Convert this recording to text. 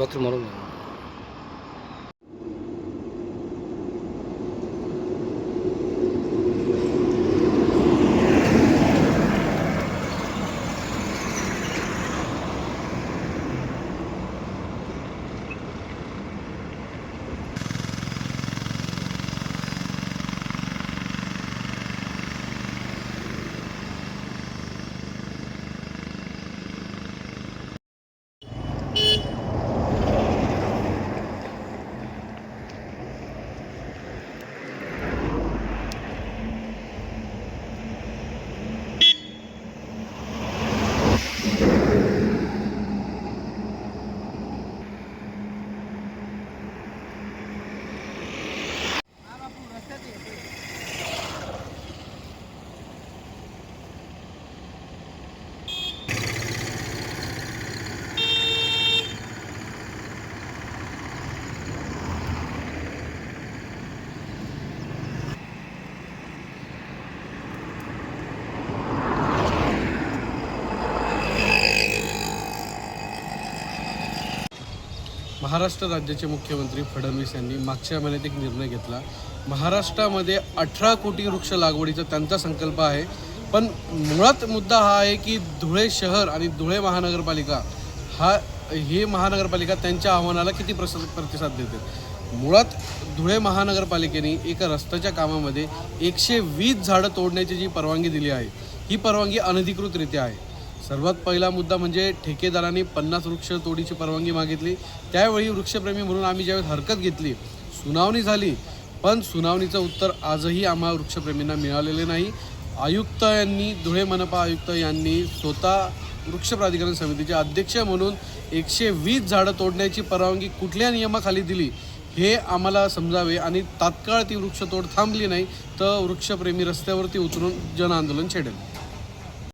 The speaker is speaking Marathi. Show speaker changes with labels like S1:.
S1: पत्र मारून महाराष्ट्र राज्याचे मुख्यमंत्री फडणवीस यांनी मागच्या महिन्यात एक निर्णय घेतला। महाराष्ट्रामध्ये 18 कोटी वृक्ष लागवडीचा त्यांचा संकल्प आहे, पण मुळात मुद्दा हा आहे की धुळे शहर आणि धुळे महानगरपालिका ही महानगरपालिका त्यांच्या आव्हानाला किती प्रतिसाद देते। मुळात धुळे महानगरपालिकेने एका रस्त्याच्या कामामध्ये 120 झाडं तोडण्याची जी परवानगी दिली आहे, ही परवानगी अनधिकृतरित्या आहे। सर्वात पहिला मुद्दा म्हणजे ठेकेदारांनी 50 वृक्ष तोडीची परवानगी मागितली। त्यावेळी वृक्षप्रेमी म्हणून आम्ही ज्यावेळेस हरकत घेतली, सुनावणी झाली, पण सुनावणीचं उत्तर आजही आम्हा वृक्षप्रेमींना मिळालेले नाही। आयुक्त यांनी, धुळे मनपा आयुक्त यांनी स्वतः वृक्ष प्राधिकरण समितीचे अध्यक्ष म्हणून 120 झाडं तोडण्याची परवानगी कुठल्या नियमाखाली दिली हे आम्हाला समजावे, आणि तात्काळ ती वृक्षतोड थांबली नाही तर वृक्षप्रेमी रस्त्यावरती उतरून जनआंदोलन छेडेल।